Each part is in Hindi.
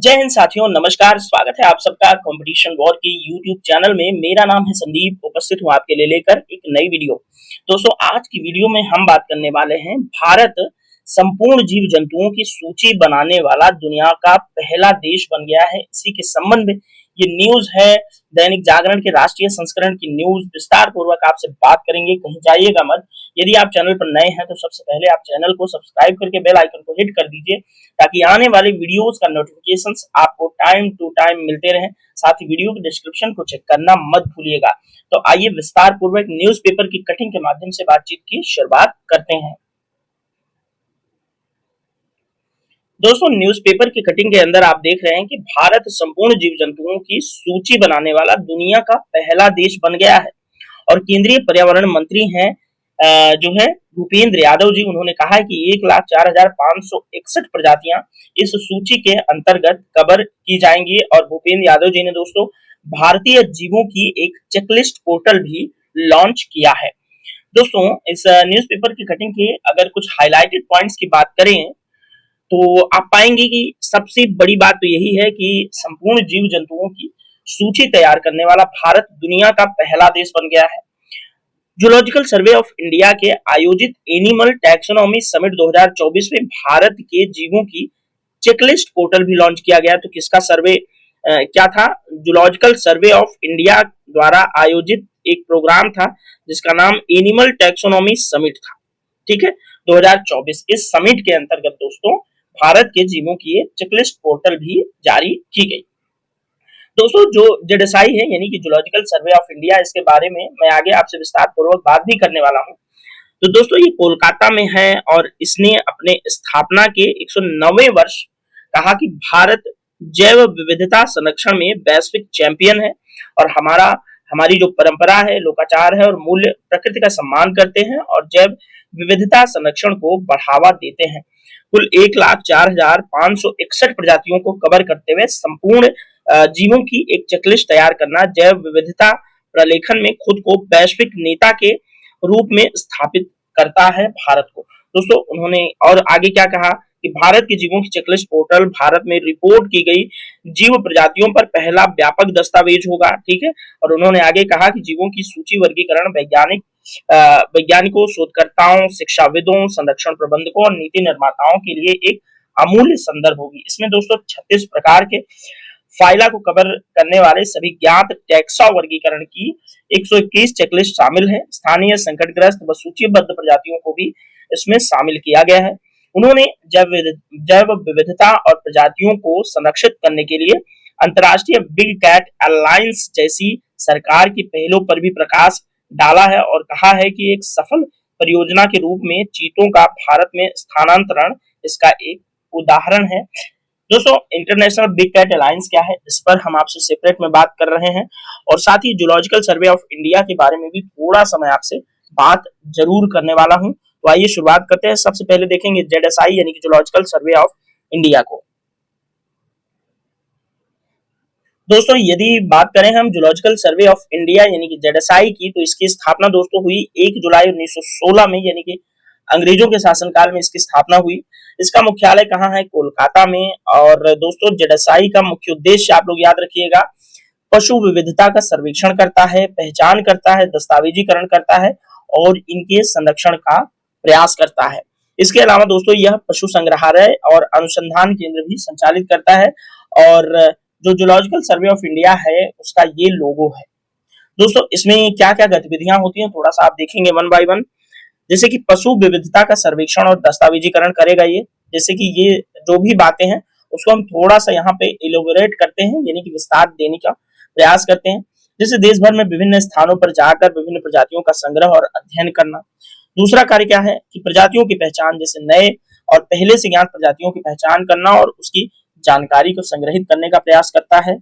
जय हिंद साथियों, नमस्कार। स्वागत है आप सबका कंपटीशन वॉर के यूट्यूब चैनल में। मेरा नाम है संदीप, उपस्थित हूं आपके लिए लेकर एक नई वीडियो। दोस्तों, आज की वीडियो में हम बात करने वाले हैं भारत संपूर्ण जीव जंतुओं की सूची बनाने वाला दुनिया का पहला देश बन गया है। इसी के संबंध में ये न्यूज है, दैनिक जागरण के राष्ट्रीय संस्करण की न्यूज। विस्तार पूर्वक आपसे बात करेंगे, कहीं जाइएगा मत। यदि आप चैनल पर नए हैं तो सबसे पहले आप चैनल को सब्सक्राइब करके बेल आइकन को हिट कर दीजिए, ताकि आने वाले वीडियोस का नोटिफिकेशंस आपको टाइम टू टाइम मिलते रहें। साथ ही वीडियो के डिस्क्रिप्शन को चेक करना मत भूलिएगा। तो आइए विस्तार पूर्वक न्यूज़पेपर की कटिंग के माध्यम से बातचीत की शुरुआत करते हैं। दोस्तों, न्यूज़पेपर की कटिंग के अंदर आप देख रहे हैं कि भारत संपूर्ण जीव जंतुओं की सूची बनाने वाला दुनिया का पहला देश बन गया है। और केंद्रीय पर्यावरण मंत्री हैं जो है भूपेंद्र यादव जी, उन्होंने कहा है कि 1,04,561 प्रजातियां इस सूची के अंतर्गत कवर की जाएंगी। और भूपेंद्र यादव जी ने दोस्तों भारतीय जीवों की एक चेकलिस्ट पोर्टल भी लॉन्च किया है। दोस्तों, इस न्यूज़पेपर की कटिंग के अगर कुछ हाईलाइटेड पॉइंट्स की बात करें तो आप पाएंगे कि सबसे बड़ी बात तो यही है कि संपूर्ण जीव जंतुओं की सूची तैयार करने वाला भारत दुनिया का पहला देश बन गया है। जूलॉजिकल सर्वे ऑफ इंडिया के आयोजित एनिमल टैक्सोनॉमी समिट 2024 में भारत के जीवों की चेकलिस्ट पोर्टल भी लॉन्च किया गया। तो किसका सर्वे क्या था? जूलॉजिकल सर्वे ऑफ इंडिया द्वारा आयोजित एक प्रोग्राम था जिसका नाम एनिमल टैक्सोनॉमी समिट था। ठीक है, 2024। इस समिट के अंतर्गत दोस्तों भारत के जीवों की चेकलिस्ट पोर्टल भी जारी की गई। दोस्तों, जो जेडएसआई है यानी कि जूलॉजिकल सर्वे ऑफ इंडिया, इसके बारे में मैं आगे आपसे विस्तार पूर्वक बात भी करने वाला हूं। तो दोस्तों, ये कोलकाता में है और इसने अपने स्थापना के 109वें वर्ष कहा कि भारत जैव विविधता संरक्षण में वैश्विक चैंपियन है। और हमारी जो परंपरा है, लोकाचार है और मूल्य प्रकृति का सम्मान करते हैं और जैव विविधता संरक्षण को बढ़ावा देते हैं। कुल 1,04,561 प्रजातियों को कवर करते हुए संपूर्ण जीवों की एक चेकलिस्ट तैयार करना जैव विविधता प्रलेखन में खुद को वैश्विक नेता के रूप में स्थापित करता है भारत को। दोस्तों, उन्होंने और आगे क्या कहा कि भारत के जीवों की चेकलिस्ट पोर्टल भारत में रिपोर्ट की गई जीव प्रजातियों पर पहला व्यापक दस्तावेज होगा। ठीक है, और उन्होंने आगे कहा कि जीवों की सूची वर्गीकरण वैज्ञानिकों, शोधकर्ताओं, शिक्षाविदों, संरक्षण प्रबंधकों और नीति निर्माताओं के लिए एक अमूल्य संदर्भ होगी। इसमें दोस्तों 36 प्रकार के फाइला को कवर करने वाले सभी ज्ञात टैक्सा वर्गीकरण की 121 चेकलिस्ट शामिल है। स्थानीय संकटग्रस्त व सूचीबद्ध प्रजातियों को भी इसमें शामिल किया गया है। उन्होंने जैव विविधता और प्रजातियों को संरक्षित करने के लिए अंतर्राष्ट्रीय बिग कैट अलायंस जैसी सरकार की पहलों पर भी प्रकाश डाला है और कहा है कि एक सफल परियोजना के रूप में चीतों का भारत में स्थानांतरण इसका एक उदाहरण है। दोस्तों, इंटरनेशनल बिग कैट अलायंस क्या है, इस पर हम आपसे सेपरेट में बात कर रहे हैं। और साथ ही जूलॉजिकल सर्वे ऑफ इंडिया के बारे में भी थोड़ा सा मैं आपसे बात जरूर करने वाला हूं। तो आइए शुरुआत करते हैं। सबसे पहले देखेंगे जेडएसआई यानी कि जूलॉजिकल सर्वे ऑफ इंडिया को। दोस्तों, यदि बात करें हम जूलॉजिकल सर्वे ऑफ इंडिया यानी कि जेडएसआई की, तो इसकी स्थापना दोस्तों हुई 1 जुलाई 1916 में, यानी कि अंग्रेजों के शासनकाल में इसकी स्थापना हुई। इसका मुख्यालय कहाँ है? कोलकाता में। और दोस्तों, जेडएसआई का मुख्य उद्देश्य आप लोग याद रखिएगा, पशु विविधता का सर्वेक्षण करता है, पहचान करता है, दस्तावेजीकरण करता है और इनके संरक्षण का प्रयास करता है। इसके अलावा दोस्तों यह पशु संग्रहालय और अनुसंधान केंद्र भी संचालित करता है। और जो जूलॉजिकल सर्वे ऑफ इंडिया है उसका ये लोगो है। दोस्तों, इसमें क्या क्या गतिविधियां होती हैं थोड़ा सा आप देखेंगे वन बाय वन। जैसे कि पशु विविधता का सर्वेक्षण और दस्तावेजीकरण करेगा ये। जैसे कि ये जो भी बातें हैं उसको हम थोड़ा सा यहाँ पे इलोबोरेट करते हैं, यानी कि विस्तार देने का प्रयास करते हैं। जैसे देश भर में विभिन्न स्थानों पर जाकर विभिन्न प्रजातियों का संग्रह और अध्ययन करना। दूसरा कार्य क्या है कि प्रजातियों की पहचान, जैसे नए और पहले से ज्ञात प्रजातियों की पहचान करना और उसकी जानकारी को संग्रहित करने का प्रयास करता है।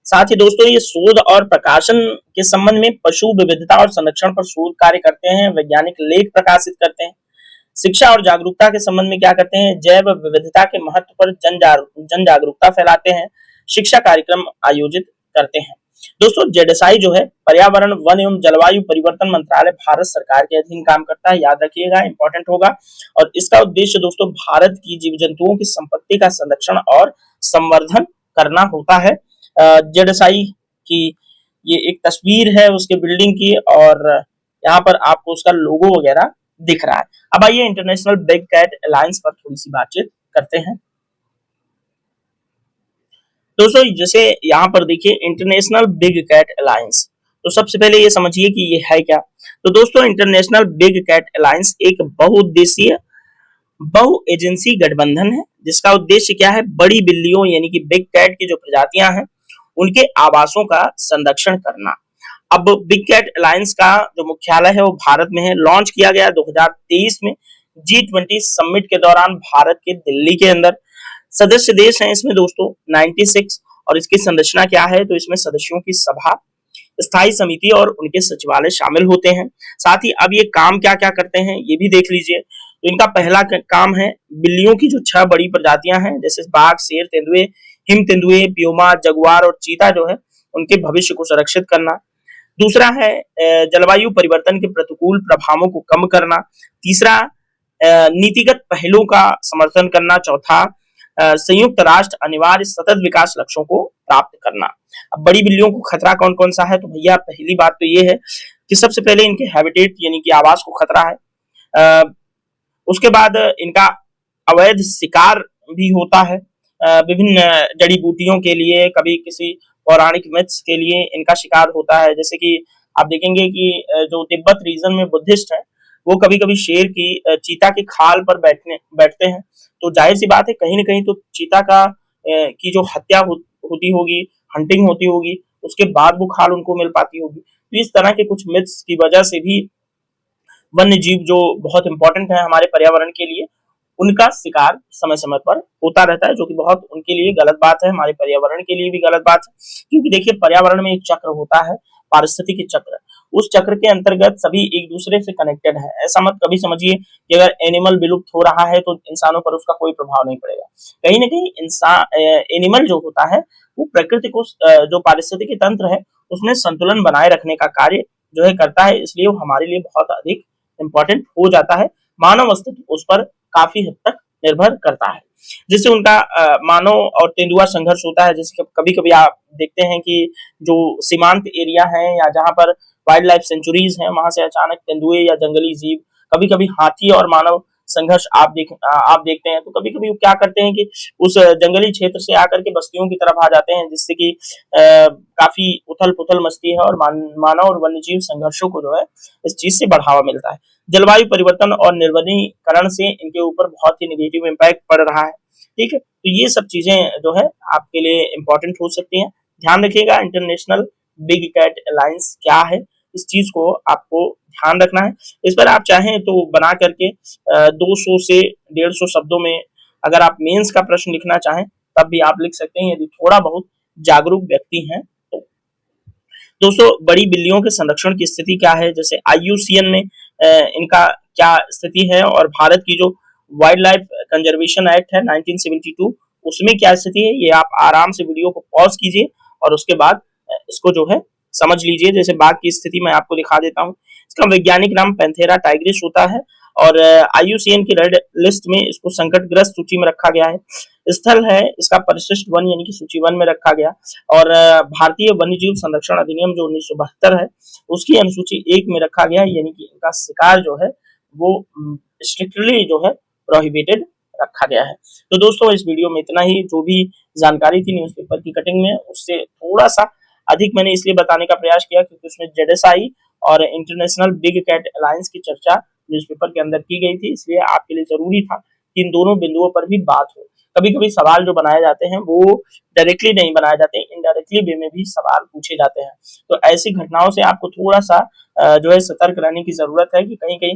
साथ ही दोस्तों ये शोध और प्रकाशन के संबंध में पशु विविधता और संरक्षण पर शोध कार्य करते हैं, वैज्ञानिक लेख प्रकाशित करते हैं। शिक्षा और जागरूकता के संबंध में क्या करते हैं? जैव विविधता के महत्व पर जन जागरूकता फैलाते हैं, शिक्षा कार्यक्रम आयोजित करते हैं। दोस्तों जेडएसआई जो है पर्यावरण वन एवं जलवायु परिवर्तन मंत्रालय भारत सरकार के अधीन काम करता है, याद रखिएगा, इंपॉर्टेंट होगा। और इसका उद्देश्य दोस्तों भारत की जीव जंतुओं की संपत्ति का संरक्षण और संवर्धन करना होता है। जेडएसआई की ये एक तस्वीर है उसके बिल्डिंग की, और यहाँ पर आपको उसका लोगो वगैरह दिख रहा है। अब आइए इंटरनेशनल बिग कैट अलायंस पर थोड़ी सी बातचीत करते हैं। दोस्तों जैसे यहाँ पर देखिए इंटरनेशनल बिग कैट अलायंस, तो सबसे पहले ये समझिए कि ये है क्या। तो दोस्तों इंटरनेशनल बिग कैट अलायंस एक बहुउद्देशीय बहु एजेंसी गठबंधन है जिसका उद्देश्य क्या है, बड़ी बिल्लियों यानी कि बिग कैट की जो प्रजातियां हैं उनके आवासों का संरक्षण करना। अब बिग कैट अलायंस का जो मुख्यालय है वो भारत में है। लॉन्च किया गया 2023 में G20 समिट के दौरान भारत के दिल्ली के अंदर। सदस्य देश हैं इसमें दोस्तों 96, और इसकी संरचना क्या है, तो इसमें सदस्यों की सभा, स्थायी समिति और उनके सचिवालय शामिल होते हैं। साथ ही अब ये काम क्या क्या करते हैं ये भी देख लीजिए। तो इनका पहला काम है बिल्लियों की जो 6 बड़ी प्रजातियां हैं जैसे बाघ, शेर, तेंदुए, हिम तेंदुए, प्यूमा, जगुआर और चीता जो है उनके भविष्य को सुरक्षित करना। दूसरा है जलवायु परिवर्तन के प्रतिकूल प्रभावों को कम करना। तीसरा नीतिगत पहलों का समर्थन करना। चौथा संयुक्त राष्ट्र अनिवार्य सतत विकास लक्ष्यों को प्राप्त करना। अब बड़ी बिल्लियों को खतरा कौन कौन सा है, तो भैया पहली बात तो ये है कि सबसे पहले इनके हैबिटेट यानी कि आवास को खतरा है। उसके बाद इनका अवैध शिकार भी होता है विभिन्न जड़ी बूटियों के लिए, कभी किसी पौराणिक मिथ्स के लिए इनका शिकार होता है। जैसे कि आप देखेंगे कि जो तिब्बत रीजन में बुद्धिस्ट है वो कभी कभी शेर की चीता की खाल पर बैठते हैं, तो जाहिर सी बात है कहीं ना कहीं तो चीता का की जो हत्या होती होगी, हंटिंग होती होगी, उसके बाद वो खाल उनको मिल पाती होगी। तो इस तरह के कुछ मिथ्स की वजह से भी वन्य जीव जो बहुत इंपॉर्टेंट है हमारे पर्यावरण के लिए, उनका शिकार समय समय पर होता रहता है, जो कि बहुत उनके लिए गलत बात है, हमारे पर्यावरण के लिए भी गलत बात है। क्योंकि देखिए पर्यावरण में एक चक्र होता है, पारिस्थितिकी चक्र, उस चक्र के अंतर्गत सभी एक दूसरे से कनेक्टेड है। ऐसा मत कभी समझिए कि अगर एनिमल विलुप्त हो रहा है तो इंसानों पर उसका कोई प्रभाव नहीं पड़ेगा। कहीं ना कहीं इंसान एनिमल जो होता है वो प्रकृति को जो पारिस्थितिकी तंत्र है उसमें संतुलन बनाए रखने का कार्य जो है करता है, इसलिए वो हमारे लिए बहुत अधिक इंपॉर्टेंट हो जाता है। मानव अस्तित्व उस पर काफी हद तक निर्भर करता है। जिससे उनका मानव और तेंदुआ संघर्ष होता है। जैसे कभी कभी आप देखते हैं कि जो सीमांत एरिया है या जहां पर वाइल्ड लाइफ सेंचुरीज हैं वहां से अचानक तेंदुए या जंगली जीव, कभी कभी हाथी और मानव संघर्ष आप देखते हैं। तो कभी कभी वो क्या करते हैं कि उस जंगली क्षेत्र से आकर के बस्तियों की तरफ आ जाते हैं, जिससे कि काफी उथल पुथल मचती है और मानव और वन्यजीव संघर्षों को जो है इस चीज से बढ़ावा मिलता है। जलवायु परिवर्तन और निर्वनीकरण से इनके ऊपर बहुत ही नेगेटिव इम्पैक्ट पड़ रहा है। ठीक है, तो ये सब चीजें जो है आपके लिए इंपॉर्टेंट हो सकती हैं। ध्यान रखिएगा इंटरनेशनल बिग कैट अलायंस क्या है, इस चीज को आपको ध्यान रखना है। इस पर आप चाहें तो बना करके 200 से 150 शब्दों में अगर आप मेंस का प्रश्न लिखना चाहें तब भी आप लिख सकते हैं, यदि थोड़ा बहुत जागरूक व्यक्ति हैं तो। दोस्तों बड़ी बिल्लियों के संरक्षण की स्थिति क्या है, जैसे IUCN में इनका क्या स्थिति है, और भारत की जो वाइल्ड लाइफ कंजर्वेशन एक्ट है 1972 उसमें क्या स्थिति है, ये आप आराम से वीडियो को पॉज कीजिए और उसके बाद इसको जो है समझ लीजिए। जैसे बाघ की स्थिति मैं आपको दिखा देता हूँ। इसका वैज्ञानिक नाम पैंथेरा टाइग्रिस होता है और IUCN की रेड लिस्ट में इसको संकटग्रस्त सूची में रखा गया है। स्थल है इसका परिशिष्ट वन यानी कि सूची वन में रखा गया। और भारतीय वन्यजीव संरक्षण अधिनियम जो 1972 है उसकी अनुसूची 1 में रखा गया है, यानी कि इनका शिकार जो है वो स्ट्रिक्टली जो है प्रोहिबिटेड रखा गया है। तो दोस्तों इस वीडियो में इतना ही। जो भी जानकारी थी न्यूज़पेपर की कटिंग में उससे थोड़ा सा अधिक मैंने इसलिए बताने का प्रयास किया क्योंकि उसमें जेडएसआई और इंटरनेशनल बिग कैट अलायंस की चर्चा न्यूज़पेपर के अंदर की गई थी, इसलिए आपके लिए जरूरी था कि इन दोनों बिंदुओं पर भी बात हो। कभी कभी सवाल जो बनाए जाते हैं वो डायरेक्टली नहीं बनाए जाते, इनडायरेक्टली वे में भी सवाल पूछे जाते हैं। तो ऐसी घटनाओं से आपको थोड़ा सा जो है सतर्क रहने की जरूरत है कि कहीं कहीं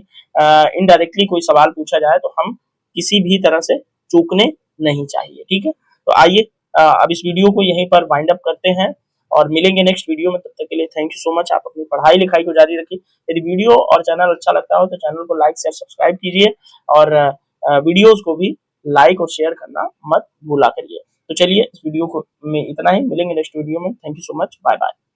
इनडायरेक्टली कोई सवाल पूछा जाए तो हम किसी भी तरह से चूकने नहीं चाहिए। ठीक है, तो आइए अब इस वीडियो को यहीं पर वाइंड अप करते हैं और मिलेंगे नेक्स्ट वीडियो में। तब तक के लिए थैंक यू सो मच। आप अपनी पढ़ाई लिखाई को जारी रखिए। यदि वीडियो और चैनल अच्छा लगता हो तो चैनल को लाइक शेयर सब्सक्राइब कीजिए और वीडियोस को भी लाइक और शेयर करना मत भूला करिए। तो चलिए इस वीडियो को में इतना ही, मिलेंगे नेक्स्ट वीडियो में। Thank you so much, bye bye.